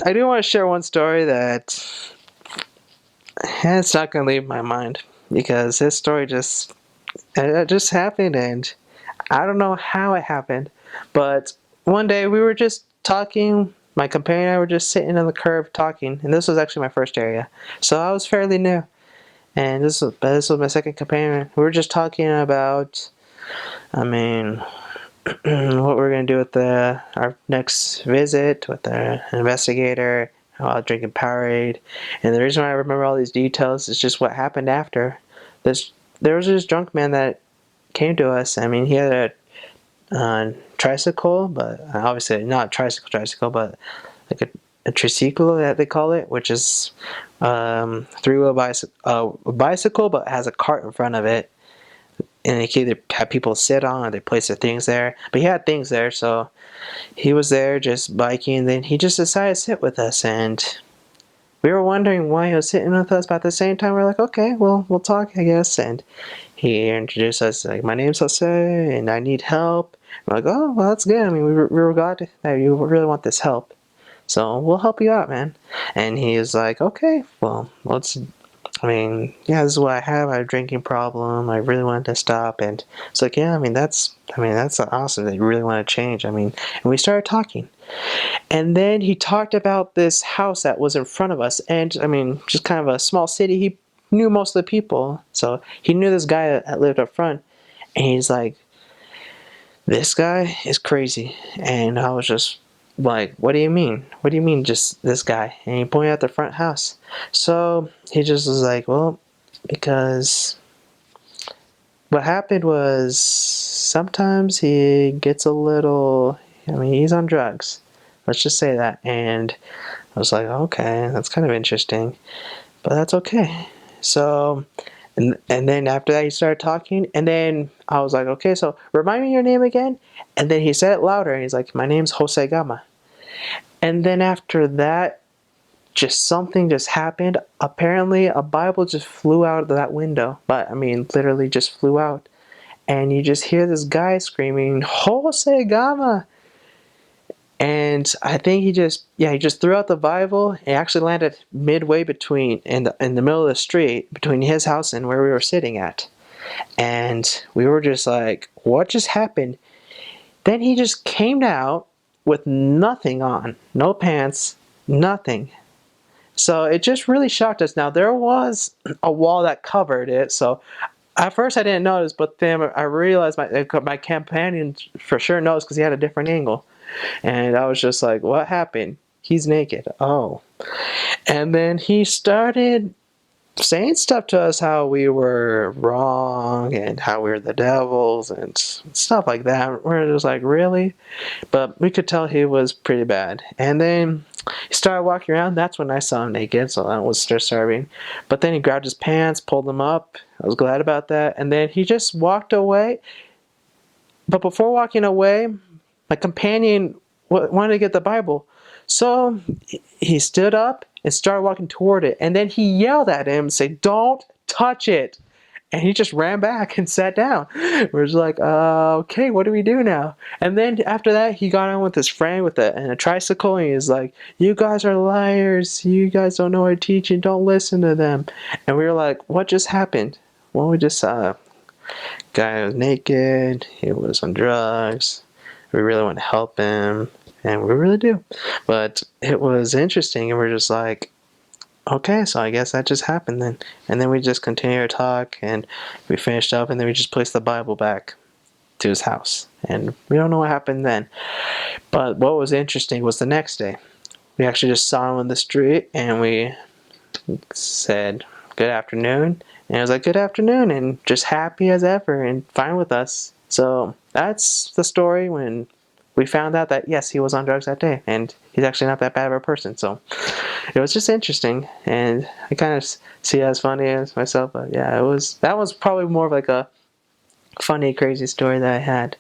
I do want to share one story that it's not going to leave my mind because this story it just happened, and I don't know how it happened, but one day we were just talking. My companion and I were just sitting on the curb talking, and this was actually my first area, so I was fairly new. And this was my second companion. We were just talking about, I mean, what we're gonna do with our next visit with the investigator, while drinking Powerade, and the reason why I remember all these details is just what happened after. This there was this drunk man that came to us. I mean, he had a tricycle, but obviously not tricycle, but like a tricycle that they call it, which is three-wheel a bicycle, but has a cart in front of it, and they can either have people sit on or they place their things there. But he had things there, so he was there just biking, and then he just decided to sit with us, and we were wondering why he was sitting with us, but at the same time we're like, okay, well, we'll talk, I guess. And he introduced us like, my name's Jose and I need help. We're like, oh, well, that's good. I mean, we were glad that you really want this help, so we'll help you out, man. And he was like, okay, well, I mean, yeah, this is what I have. I have a drinking problem. I really wanted to stop. And it's like, yeah, that's awesome that you really want to change. I mean, and we started talking. And then he talked about this house that was in front of us. And I mean, just kind of a small city. He knew most of the people. So he knew this guy that lived up front. And he's like, this guy is crazy. And I was just like, what do you mean? What do you mean just this guy? And he pointed out the front house. So he just was like, well, because what happened was sometimes he gets a little, I mean, he's on drugs. Let's just say that. And I was like, okay, that's kind of interesting, but that's okay. So, and then after that, he started talking, and then I was like, okay, so remind me your name again. And then he said it louder, and he's like, my name's Jose Gama. And then after that, just something just happened. Apparently, a Bible just flew out of that window, but I mean, literally just flew out. And you just hear this guy screaming, Jose Gama. And I think he just threw out the Bible. It actually landed midway between in the middle of the street between his house and where we were sitting at. And we were just like, what just happened? Then he just came out with nothing on, no pants, nothing. So it just really shocked us. Now there was a wall that covered it, so at first I didn't notice, but then I realized my companion for sure knows because he had a different angle. And I was just like, what happened? He's naked. Oh. And then he started saying stuff to us how we were wrong and how we were the devils and stuff like that. We're just like, really? But we could tell he was pretty bad. And then he started walking around. That's when I saw him naked, so that was disturbing. But then he grabbed his pants, pulled them up. I was glad about that. And then he just walked away. But before walking away, my companion wanted to get the Bible. So he stood up and started walking toward it. And then he yelled at him and said, don't touch it. And he just ran back and sat down. We're just like, okay, what do we do now? And then after that, he got on with his friend with a tricycle. And he was like, you guys are liars. You guys don't know our teaching. Don't listen to them. And we were like, what just happened? Well, we just saw a guy was naked. He was on drugs. We really want to help him. And we really do. But it was interesting. And we're just like, okay, so I guess that just happened then. And then we just continued to talk, and we finished up, and then we just placed the Bible back to his house. And we don't know what happened then. But what was interesting was the next day. We actually just saw him on the street, and we said, good afternoon. And it was like, good afternoon, and just happy as ever, and fine with us. So that's the story when we found out that, yes, he was on drugs that day, and he's actually not that bad of a person. So it was just interesting, and I kind of see it as funny as myself, but yeah, that was probably more of like a funny, crazy story that I had.